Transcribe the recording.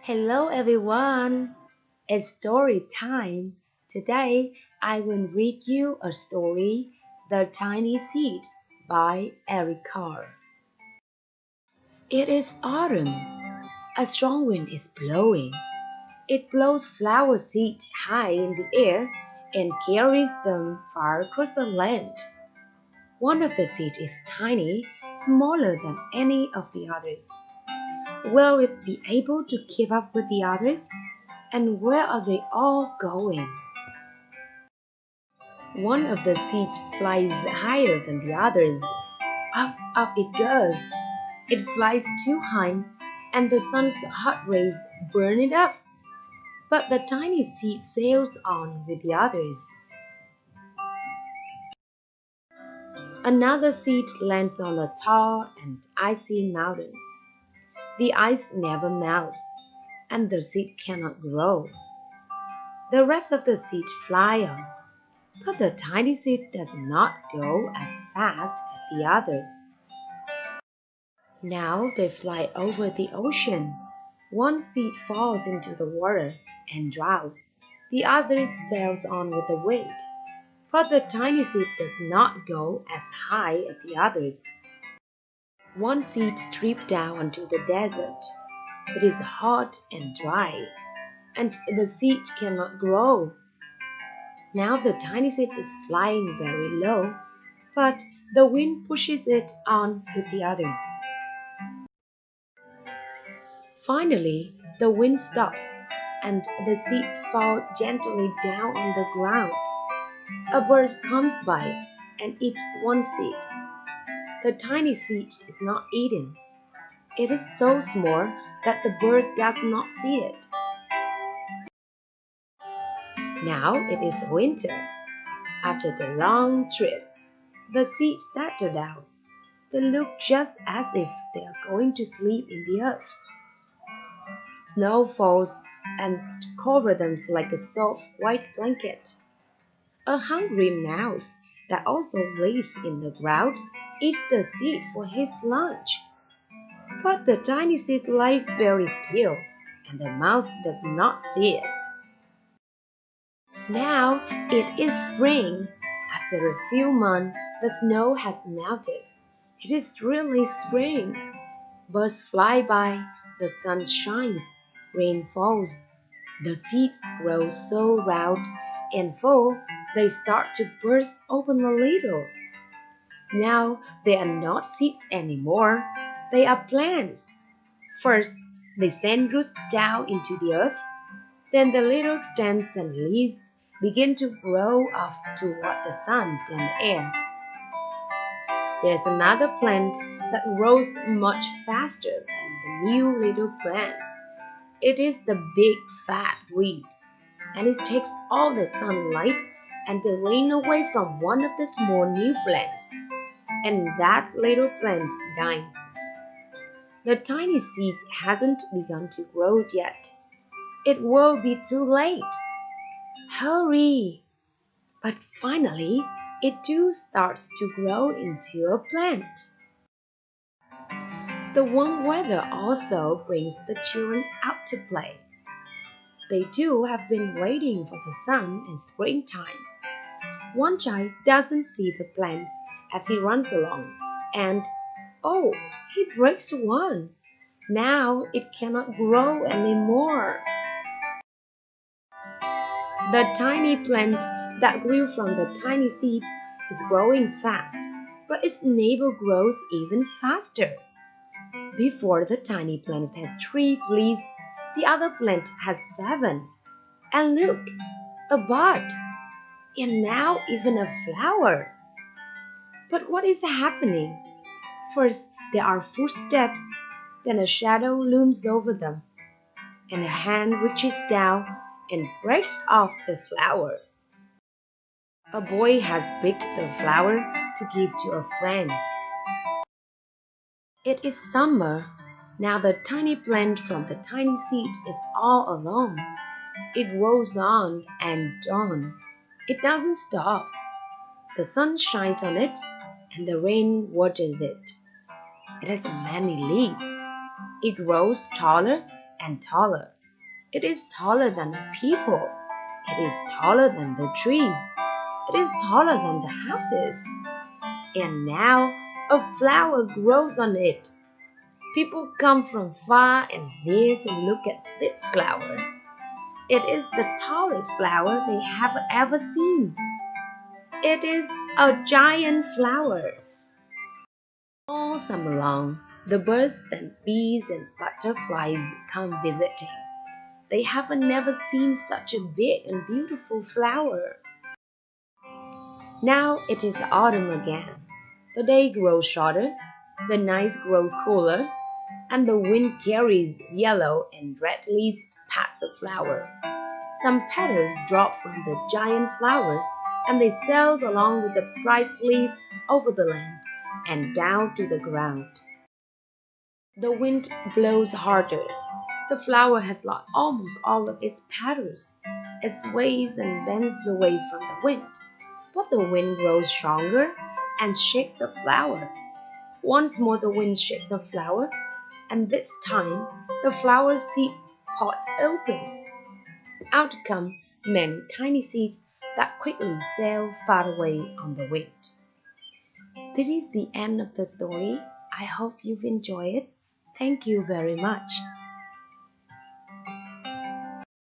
Hello everyone, it's story time. Today I will read you a story, The Tiny Seed by Carle. It is autumn. A strong wind is blowing. It blows flower seeds high in the air and carries them far across the land. One of the seeds is tiny, smaller than any of the others. Will it be able to keep up with the others? And where are they all going? One of the seeds flies higher than the others. Up, up it goes. It flies too high, and the sun's hot rays burn it up. But the tiny seed sails on with the others. Another seed lands on a tall and icy mountain. The ice never melts, and the seed cannot grow. The rest of the seeds fly on. But the tiny seed does not go as fast as the others. Now they fly over the ocean. One seed falls into the water and drowns. The other sails on with the wind. But the tiny seed does not go as high as the others. One seed strips down onto the desert. It is hot and dry, and the seed cannot grow. Now the tiny seed is flying very low, but the wind pushes it on with the others. Finally, the wind stops, and the seed falls gently down on the ground. A bird comes by and eats one seed. The tiny seed is not eaten. It is so small that the bird does not see it. Now it is winter. After the long trip, the seeds settle down. They look just as if they are going to sleep in the earth. Snow falls and covers them like a soft white blanket. A hungry mouse that also lives in the ground eats the seed for his lunch. But the tiny seed lies very still, and the mouse does not see it. Now it is spring. After a few months, the snow has melted. It is really spring. Birds fly by, the sun shines, rain falls. The seeds grow so round and full they start to burst open a little. Now they are not seeds anymore, they are plants. First, they send roots down into the earth. Then the little stems and leaves begin to grow off toward the sun and air. There's another plant that grows much faster than the new little plants. It is the big fat weed, and it takes all the sunlight and the rain away from one of the small new plants, and that little plant dies. The tiny seed hasn't begun to grow yet. It will be too late. Hurry! But finally, it too starts to grow into a plant. The warm weather also brings the children out to play. They too have been waiting for the sun in springtime. One child doesn't see the plants as he runs along, and oh, he breaks one. Now it cannot grow anymore. The tiny plant that grew from the tiny seed is growing fast, but its neighbor grows even faster. Before the tiny plant had 3 leaves, the other plant has 7. And look, a bud, and now even a flower. But what is happening? First, there are footsteps, then a shadow looms over them, and a hand reaches down and breaks off the flower. A boy has picked the flower to give to a friend. It is summer. Now the tiny plant from the tiny seed is all alone. It rolls on and on. It doesn't stop. The sun shines on it, and the rain waters it. It has many leaves. It grows taller and taller. It is taller than the people. It is taller than the trees. It is taller than the houses. And now a flower grows on it. People come from far and near to look at this flower. It is the tallest flower they have ever seen. It is a giant flower. All summer long, the birds and bees and butterflies come visiting. They have never seen such a big and beautiful flower. Now it is autumn again. The day grows shorter, the nights grow cooler, and the wind carries yellow and red leaves past the flower. Some petals drop from the giant flower, and they sail along with the bright leaves over the land and down to the ground. The wind blows harder. The flower has lost almost all of its petals. It sways and bends away from the wind, but the wind grows stronger and shakes the flower. Once more the wind shakes the flower, and this time the flower seeds pods open. Out come many tiny seeds that quickly sail far away on the wind. This is the end of the story. I hope you've enjoyed it. Thank you very much.